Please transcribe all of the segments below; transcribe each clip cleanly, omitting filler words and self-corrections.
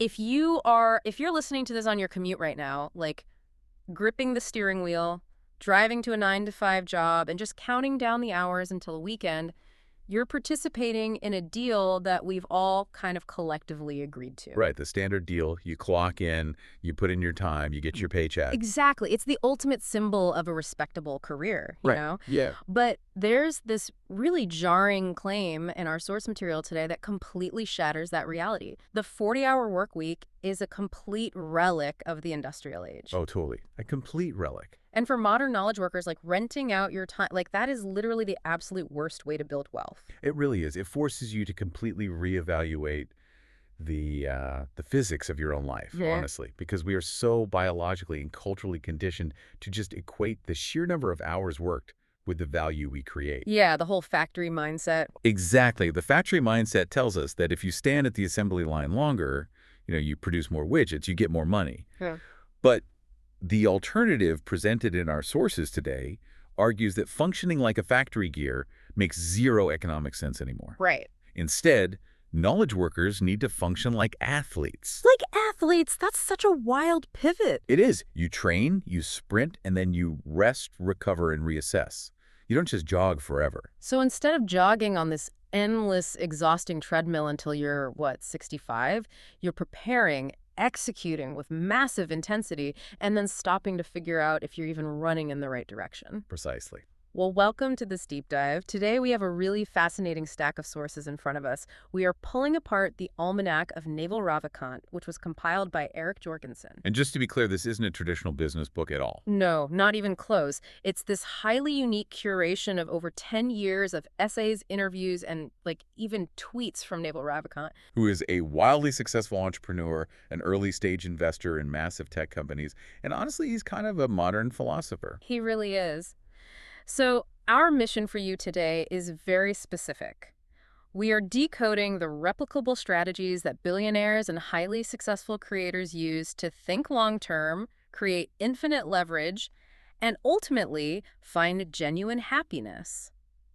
If you're listening to this on your commute right now, like gripping the steering wheel, driving to a 9 to 5 job, and just counting down the hours until the weekend, you're participating in a deal that we've all kind of collectively agreed to. Right, the standard deal. You clock in, you put in your time, you get your paycheck. Exactly. It's the ultimate symbol of a respectable career, you Right. know? Yeah. But there's this really jarring claim in our source material today that completely shatters that reality. The 40-hour work week is a complete relic of the industrial age. Oh, totally. A complete relic. And for modern knowledge workers, like renting out your time, like that is literally the absolute worst way to build wealth. It really is. It forces you to completely reevaluate the physics of your own life, Yeah. honestly, because we are so biologically and culturally conditioned to just equate the sheer number of hours worked with the value we create. Yeah, the whole factory mindset. Exactly. The factory mindset tells us that if you stand at the assembly line longer, you produce more widgets, you get more money. Yeah. But the alternative presented in our sources today argues that functioning like a factory gear makes zero economic sense anymore. Right. Instead, knowledge workers need to function like athletes. Like athletes, that's such a wild pivot. It is. You train, you sprint, and then you rest, recover, and reassess. You don't just jog forever. So instead of jogging on this endless, exhausting treadmill until you're, 65, you're preparing, executing with massive intensity, and then stopping to figure out if you're even running in the right direction. Precisely. Well, welcome to this deep dive. Today we have a really fascinating stack of sources in front of us. We are pulling apart the Almanac of Naval Ravikant, which was compiled by Eric Jorgensen. And just to be clear, this isn't a traditional business book at all. No, not even close. It's this highly unique curation of over 10 years of essays, interviews, and even tweets from Naval Ravikant. Who is a wildly successful entrepreneur, an early-stage investor in massive tech companies, and honestly, he's kind of a modern philosopher. He really is. So our mission for you today is very specific. We are decoding the replicable strategies that billionaires and highly successful creators use to think long-term, create infinite leverage, and ultimately find genuine happiness.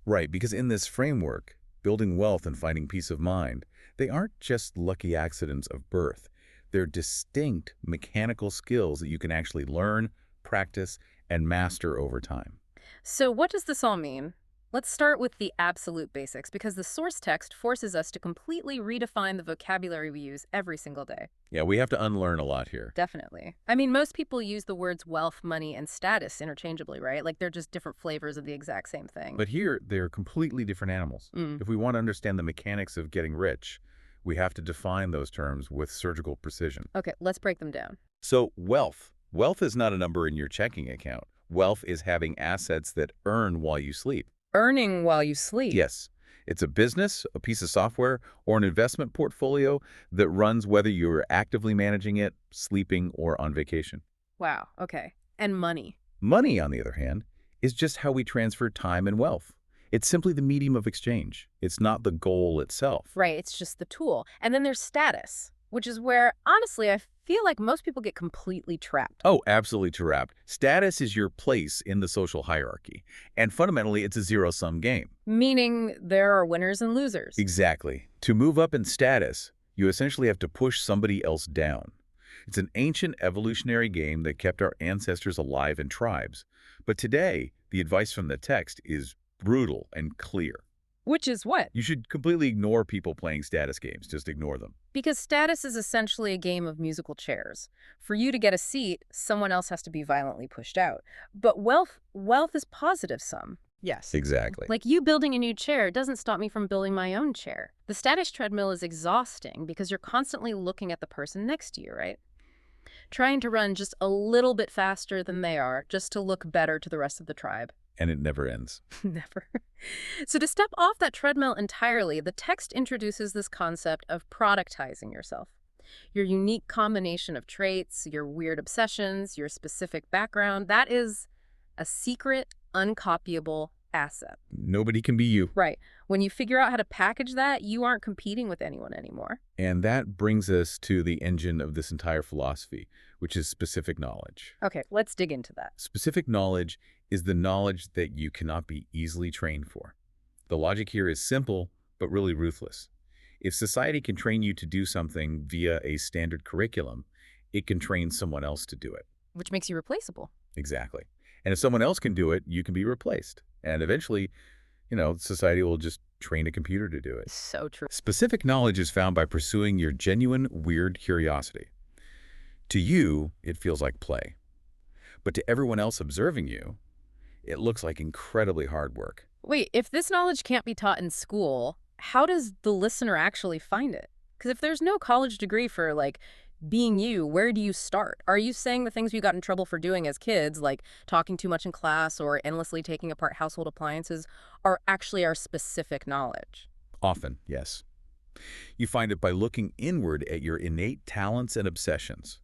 Right, because in this framework, building wealth and finding peace of mind, they aren't just lucky accidents of birth. They're distinct mechanical skills that you can actually learn, practice, and master over time. So what does this all mean? Let's start with the absolute basics, because the source text forces us to completely redefine the vocabulary we use every single day. Yeah, we have to unlearn a lot here. Definitely. I mean, most people use the words wealth, money, and status interchangeably, right? Like they're just different flavors of the exact same thing. But here, they're completely different animals. If we want to understand the mechanics of getting rich, we have to define those terms with surgical precision. Okay, let's break them down. So, wealth. Wealth is not a number in your checking account. Wealth is having assets that earn while you sleep. Earning while you sleep. Yes. It's a business, a piece of software, or an investment portfolio that runs whether you're actively managing it, sleeping, or on vacation. Wow, okay. And money. Money, on the other hand, is just how we transfer time and wealth. It's simply the medium of exchange. It's not the goal itself. Right, it's just the tool. And then there's status, which is where, honestly, I feel like most people get completely trapped. Oh, absolutely trapped. Status is your place in the social hierarchy. And fundamentally, it's a zero-sum game. Meaning there are winners and losers. Exactly. To move up in status, you essentially have to push somebody else down. It's an ancient evolutionary game that kept our ancestors alive in tribes. But today, the advice from the text is brutal and clear. Which is what? You should completely ignore people playing status games. Just ignore them. Because status is essentially a game of musical chairs. For you to get a seat, someone else has to be violently pushed out. But wealth is positive sum. Yes. Exactly. Like you building a new chair doesn't stop me from building my own chair. The status treadmill is exhausting because you're constantly looking at the person next to you, right? Trying to run just a little bit faster than they are just to look better to the rest of the tribe. And it never ends. Never. So to step off that treadmill entirely, the text introduces this concept of productizing yourself. Your unique combination of traits, your weird obsessions, your specific background, that is a secret, uncopyable asset. Nobody can be you. Right. When you figure out how to package that, you aren't competing with anyone anymore. And that brings us to the engine of this entire philosophy, which is specific knowledge. Okay, let's dig into that. Specific knowledge is the knowledge that you cannot be easily trained for. The logic here is simple, but really ruthless. If society can train you to do something via a standard curriculum, it can train someone else to do it. Which makes you replaceable. Exactly. And if someone else can do it, you can be replaced. And eventually, society will just train a computer to do it. So true. Specific knowledge is found by pursuing your genuine, weird curiosity. To you, it feels like play. But to everyone else observing you, it looks like incredibly hard work. Wait, if this knowledge can't be taught in school, how does the listener actually find it? Because if there's no college degree for, like, being you, where do you start? Are you saying the things we got in trouble for doing as kids, like talking too much in class or endlessly taking apart household appliances, are actually our specific knowledge? Often, yes. You find it by looking inward at your innate talents and obsessions,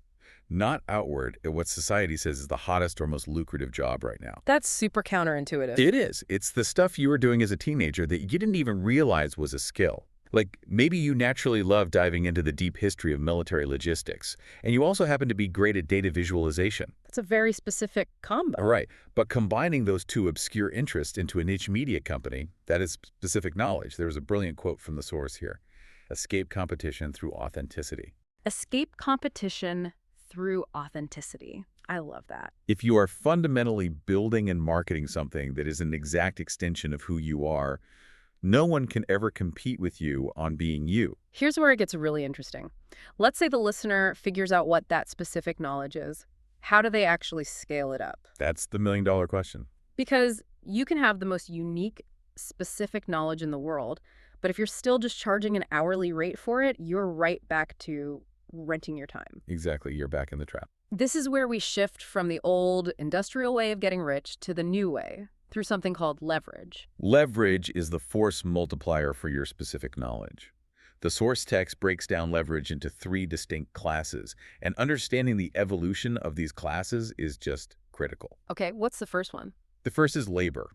not outward at what society says is the hottest or most lucrative job right now. That's super counterintuitive. It is. It's the stuff you were doing as a teenager that you didn't even realize was a skill. Like, maybe you naturally love diving into the deep history of military logistics, and you also happen to be great at data visualization. That's a very specific combo. All right, but combining those two obscure interests into a niche media company, that is specific knowledge. There's a brilliant quote from the source here. Escape competition through authenticity. Escape competition through authenticity. I love that. If you are fundamentally building and marketing something that is an exact extension of who you are, no one can ever compete with you on being you. Here's where it gets really interesting. Let's say the listener figures out what that specific knowledge is. How do they actually scale it up? That's the million-dollar question. Because you can have the most unique, specific knowledge in the world, but if you're still just charging an hourly rate for it, you're right back to renting your time. Exactly. You're back in the trap. This is where we shift from the old industrial way of getting rich to the new way, through something called leverage. Leverage is the force multiplier for your specific knowledge. The source text breaks down leverage into 3 distinct classes, and understanding the evolution of these classes is just critical. Okay, what's the first one? The first is labor.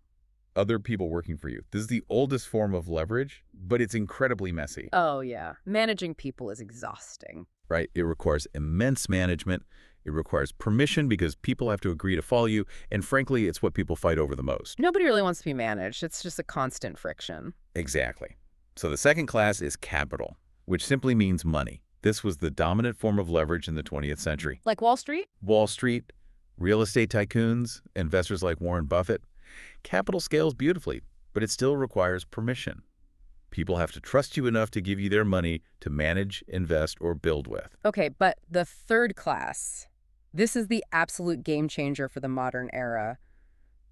Other people working for you. This is the oldest form of leverage, but it's incredibly messy. Oh, yeah. Managing people is exhausting. Right? It requires immense management. It requires permission because people have to agree to follow you, and frankly, it's what people fight over the most. Nobody really wants to be managed. It's just a constant friction. Exactly. So the second class is capital, which simply means money. This was the dominant form of leverage in the 20th century. Like Wall Street? Wall Street, real estate tycoons, investors like Warren Buffett. Capital scales beautifully, but it still requires permission. People have to trust you enough to give you their money to manage, invest, or build with. Okay, but the third class, this is the absolute game changer for the modern era.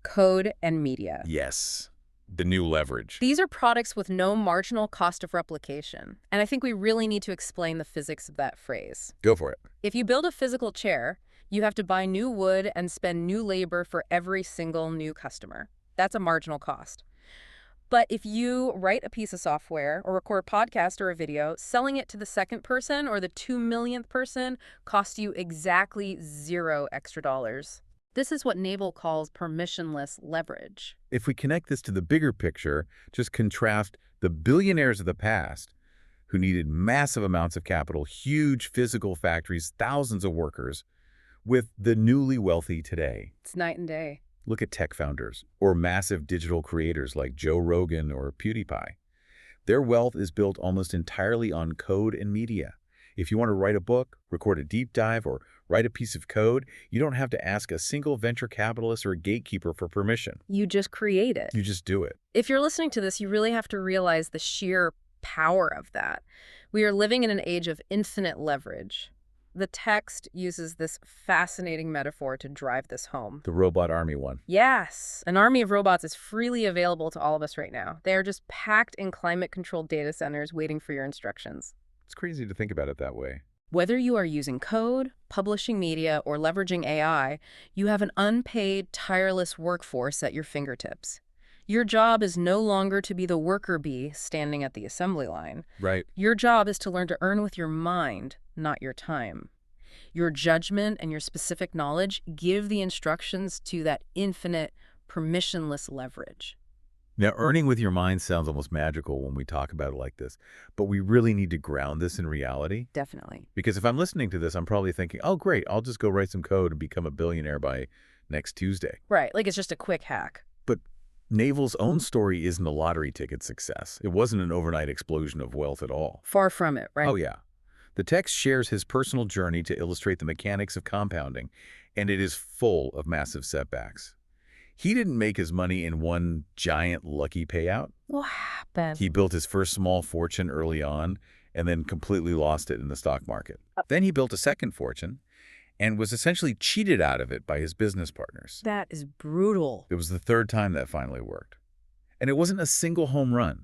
Code and media. Yes, the new leverage. These are products with no marginal cost of replication. And I think we really need to explain the physics of that phrase. Go for it. If you build a physical chair, you have to buy new wood and spend new labor for every single new customer. That's a marginal cost. But if you write a piece of software or record a podcast or a video, selling it to the second person or the 2 millionth person costs you exactly $0 extra dollars. This is what Naval calls permissionless leverage. If we connect this to the bigger picture, just contrast the billionaires of the past who needed massive amounts of capital, huge physical factories, thousands of workers, with the newly wealthy today. It's night and day. Look at tech founders or massive digital creators like Joe Rogan or PewDiePie. Their wealth is built almost entirely on code and media. If you want to write a book, record a deep dive, or write a piece of code, you don't have to ask a single venture capitalist or a gatekeeper for permission. You just create it. You just do it. If you're listening to this, you really have to realize the sheer power of that. We are living in an age of infinite leverage. The text uses this fascinating metaphor to drive this home. The robot army one. Yes. An army of robots is freely available to all of us right now. They are just packed in climate-controlled data centers waiting for your instructions. It's crazy to think about it that way. Whether you are using code, publishing media, or leveraging AI, you have an unpaid, tireless workforce at your fingertips. Your job is no longer to be the worker bee standing at the assembly line. Right. Your job is to learn to earn with your mind, not your time. Your judgment and your specific knowledge give the instructions to that infinite, permissionless leverage. Now, earning with your mind sounds almost magical when we talk about it like this, but we really need to ground this in reality. Definitely. Because if I'm listening to this, I'm probably thinking, oh, great, I'll just go write some code and become a billionaire by next Tuesday. Right, like it's just a quick hack. But Naval's own story isn't a lottery ticket success. It wasn't an overnight explosion of wealth at all. Far from it, right? Oh, yeah. The text shares his personal journey to illustrate the mechanics of compounding, and it is full of massive setbacks. He didn't make his money in one giant lucky payout. What happened? He built his first small fortune early on and then completely lost it in the stock market. Then he built a second fortune and was essentially cheated out of it by his business partners. That is brutal. It was the third time that finally worked. And it wasn't a single home run.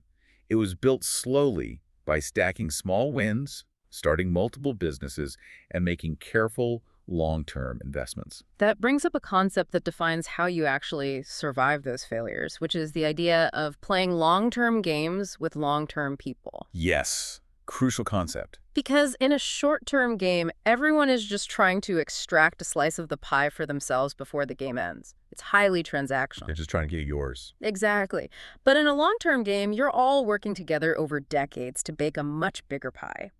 It was built slowly by stacking small wins, starting multiple businesses, and making careful, long-term investments. That brings up a concept that defines how you actually survive those failures, which is the idea of playing long-term games with long-term people. Yes, crucial concept. Because in a short-term game, everyone is just trying to extract a slice of the pie for themselves before the game ends. It's highly transactional. They're just trying to get yours. Exactly. But in a long-term game, you're all working together over decades to bake a much bigger pie.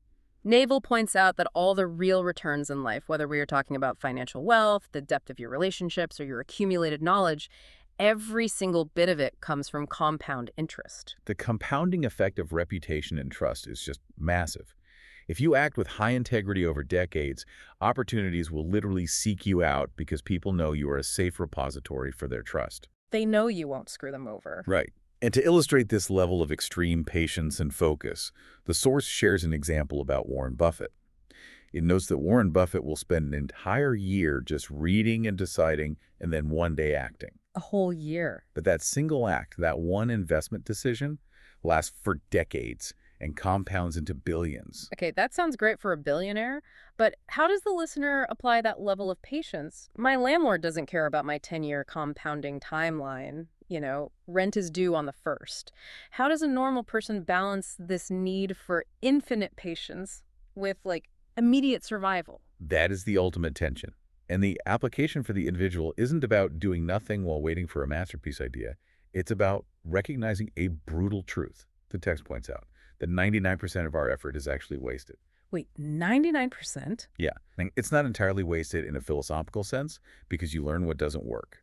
Naval points out that all the real returns in life, whether we are talking about financial wealth, the depth of your relationships, or your accumulated knowledge, every single bit of it comes from compound interest. The compounding effect of reputation and trust is just massive. If you act with high integrity over decades, opportunities will literally seek you out because people know you are a safe repository for their trust. They know you won't screw them over. Right. And to illustrate this level of extreme patience and focus, the source shares an example about Warren Buffett. It notes that Warren Buffett will spend an entire year just reading and deciding and then one day acting. A whole year. But that single act, that one investment decision, lasts for decades and compounds into billions. Okay, that sounds great for a billionaire, but how does the listener apply that level of patience? My landlord doesn't care about my 10-year compounding timeline. Rent is due on the 1st. How does a normal person balance this need for infinite patience with, immediate survival? That is the ultimate tension. And the application for the individual isn't about doing nothing while waiting for a masterpiece idea. It's about recognizing a brutal truth. The text points out that 99% of our effort is actually wasted. Wait, 99%? Yeah. And it's not entirely wasted in a philosophical sense because you learn what doesn't work.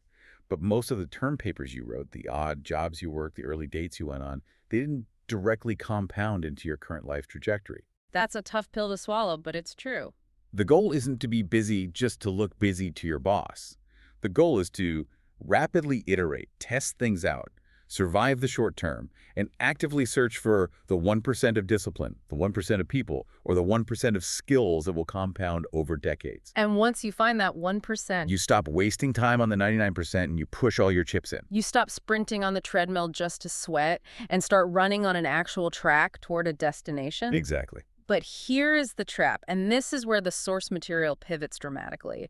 But most of the term papers you wrote, the odd jobs you worked, the early dates you went on, they didn't directly compound into your current life trajectory. That's a tough pill to swallow, but it's true. The goal isn't to be busy just to look busy to your boss. The goal is to rapidly iterate, test things out, survive the short term, and actively search for the 1% of discipline, the 1% of people, or the 1% of skills that will compound over decades. And once you find that 1%, You stop wasting time on the 99% and you push all your chips in. you stop sprinting on the treadmill just to sweat and start running on an actual track toward a destination. Exactly. But here is the trap, and this is where the source material pivots dramatically.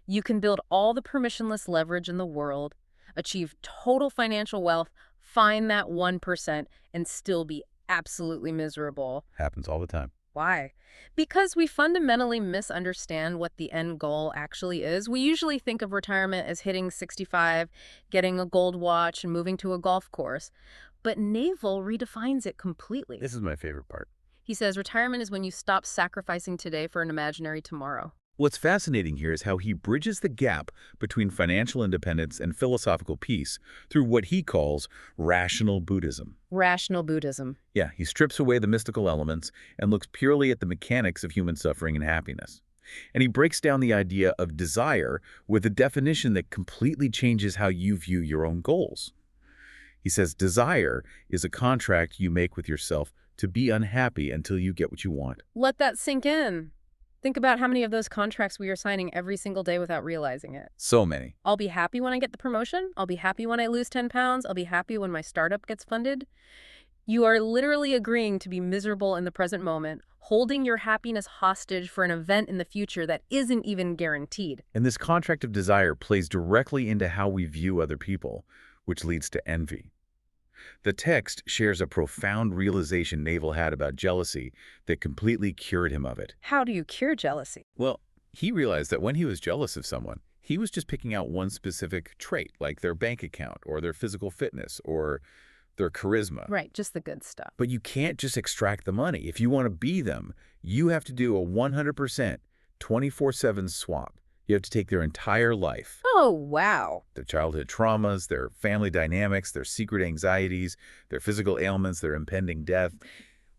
You can build all the permissionless leverage in the world, achieve total financial wealth, find that 1%, and still be absolutely miserable. Happens all the time. Why? Because we fundamentally misunderstand what the end goal actually is. We usually think of retirement as hitting 65, getting a gold watch, and moving to a golf course. But Naval redefines it completely. This is my favorite part. He says retirement is when you stop sacrificing today for an imaginary tomorrow. What's fascinating here is how he bridges the gap between financial independence and philosophical peace through what he calls rational Buddhism. Rational Buddhism. Yeah, he strips away the mystical elements and looks purely at the mechanics of human suffering and happiness. And he breaks down the idea of desire with a definition that completely changes how you view your own goals. He says desire is a contract you make with yourself to be unhappy until you get what you want. Let that sink in. Think about how many of those contracts we are signing every single day without realizing it. So many. I'll be happy when I get the promotion. I'll be happy when I lose 10 pounds. I'll be happy when my startup gets funded. You are literally agreeing to be miserable in the present moment, holding your happiness hostage for an event in the future that isn't even guaranteed. And this contract of desire plays directly into how we view other people, which leads to envy. The text shares a profound realization Naval had about jealousy that completely cured him of it. How do you cure jealousy? Well, he realized that when he was jealous of someone, he was just picking out one specific trait, like their bank account or their physical fitness or their charisma. Right, just the good stuff. But you can't just extract the money. If you want to be them, you have to do a 100% 24/7 swap. You have to take their entire life, Oh, wow. their childhood traumas, their family dynamics, their secret anxieties, their physical ailments, their impending death.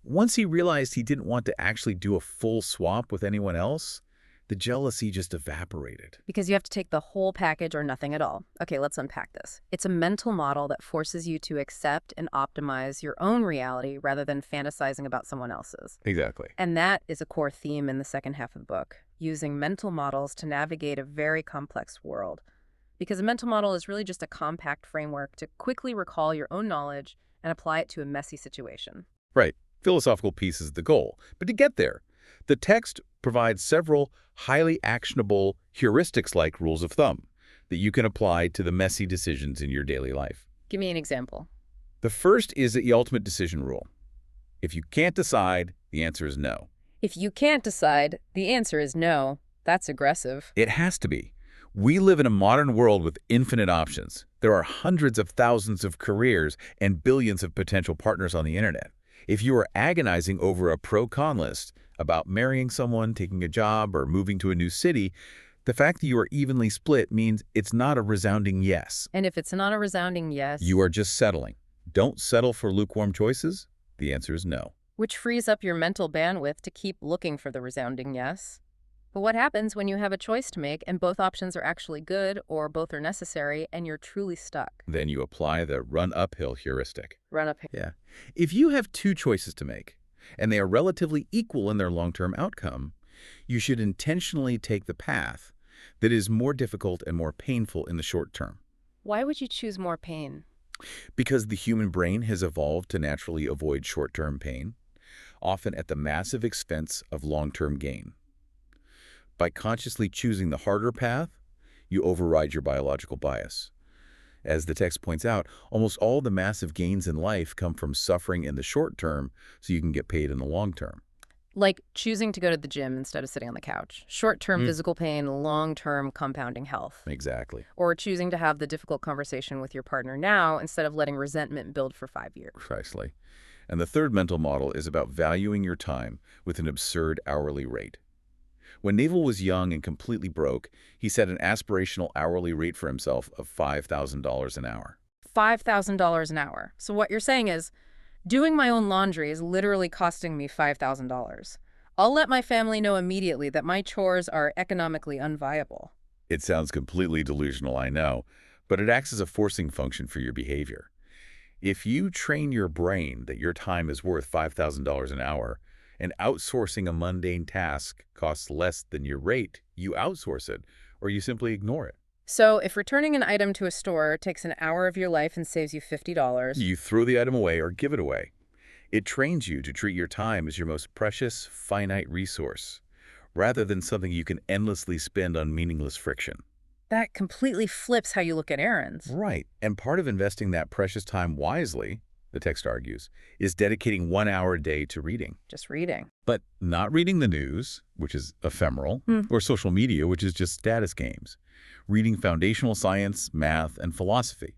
Once he realized he didn't want to actually do a full swap with anyone else, the jealousy just evaporated. Because you have to take the whole package or nothing at all. Okay, let's unpack this. It's a mental model that forces you to accept and optimize your own reality rather than fantasizing about someone else's. Exactly. And that is a core theme in the second half of the book, using mental models to navigate a very complex world. Because a mental model is really just a compact framework to quickly recall your own knowledge and apply it to a messy situation. Right. Philosophical piece is the goal. But to get there, the text provides several highly actionable heuristics-like rules of thumb that you can apply to the messy decisions in your daily life. Give me an example. The first is the ultimate decision rule. If you can't decide, the answer is no. If you can't decide, the answer is no. That's aggressive. It has to be. We live in a modern world with infinite options. There are hundreds of thousands of careers and billions of potential partners on the internet. If you are agonizing over a pro-con list about marrying someone, taking a job, or moving to a new city, the fact that you are evenly split means it's not a resounding yes. And if it's not a resounding yes, You are just settling. Don't settle for lukewarm choices. The answer is no. which frees up your mental bandwidth to keep looking for the resounding yes. But what happens when you have a choice to make and both options are actually good or both are necessary and you're truly stuck? Then you apply the run uphill heuristic. Run up. Yeah. If you have two choices to make, and they are relatively equal in their long-term outcome, you should intentionally take the path that is more difficult and more painful in the short term. Why would you choose more pain? Because the human brain has evolved to naturally avoid short-term pain, often at the massive expense of long-term gain. By consciously choosing the harder path, you override your biological bias. As the text points out, almost all the massive gains in life come from suffering in the short term so you can get paid in the long term. Like choosing to go to the gym instead of sitting on the couch. Short-term physical pain, long-term compounding health. Exactly. Or choosing to have the difficult conversation with your partner now instead of letting resentment build for 5 years. Precisely. And the third mental model is about valuing your time with an absurd hourly rate. When Naval was young and completely broke, he set an aspirational hourly rate for himself of $5,000 an hour. $5,000 an hour. So what you're saying is, doing my own laundry is literally costing me $5,000. I'll let my family know immediately that my chores are economically unviable. It sounds completely delusional, I know, but it acts as a forcing function for your behavior. If you train your brain that your time is worth $5,000 an hour, and outsourcing a mundane task costs less than your rate, you outsource it, or you simply ignore it. So if returning an item to a store takes an hour of your life and saves you $50, You throw the item away or give it away. It trains you to treat your time as your most precious, finite resource, rather than something you can endlessly spend on meaningless friction. that completely flips how you look at errands. Right, and part of investing that precious time wisely, the text argues, is dedicating 1 hour a day to reading. Just reading. But not reading the news, which is ephemeral, or social media, which is just status games. Reading foundational science, math, and philosophy.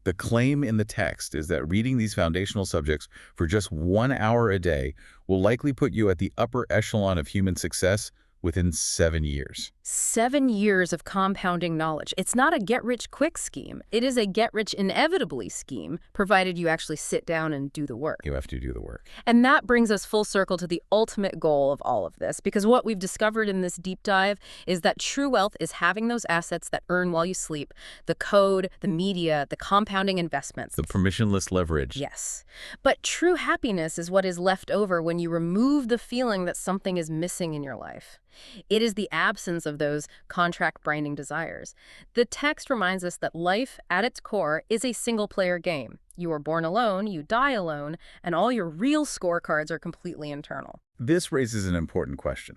The claim in the text is that reading these foundational subjects for just 1 hour a day will likely put you at the upper echelon of human success within 7 years. 7 years of compounding knowledge. It's not a get-rich-quick scheme. It is a get-rich-inevitably scheme, provided you actually sit down and do the work. You have to do the work. And that brings us full circle to the ultimate goal of all of this, because what we've discovered in this deep dive is that true wealth is having those assets that earn while you sleep, the code, the media, the compounding investments. The permissionless leverage. Yes. But true happiness is what is left over when you remove the feeling that something is missing in your life. It is the absence of those contract-binding desires. The text reminds us that life, at its core, is a single-player game. You are born alone, you die alone, and all your real scorecards are completely internal. This raises an important question.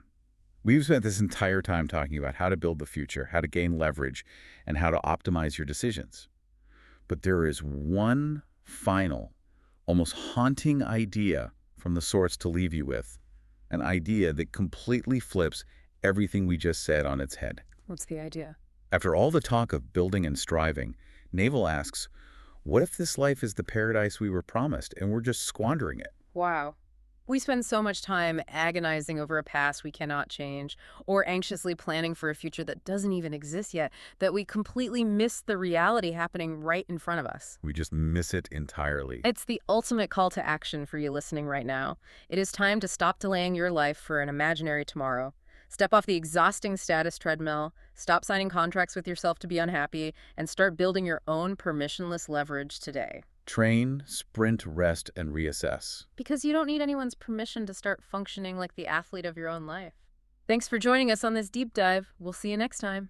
We've spent this entire time talking about how to build the future, how to gain leverage, and how to optimize your decisions. But there is one final, almost haunting idea from the source to leave you with, an idea that completely flips everything we just said on its head. What's the idea? After all the talk of building and striving, Naval asks, what if this life is the paradise we were promised and we're just squandering it? Wow. We spend so much time agonizing over a past we cannot change, or anxiously planning for a future that doesn't even exist yet, that we completely miss the reality happening right in front of us. We just miss it entirely. It's the ultimate call to action for you listening right now. It is time to stop delaying your life for an imaginary tomorrow. Step off the exhausting status treadmill, stop signing contracts with yourself to be unhappy, and start building your own permissionless leverage today. Train, sprint, rest, and reassess. Because you don't need anyone's permission to start functioning like the athlete of your own life. Thanks for joining us on this deep dive. We'll see you next time.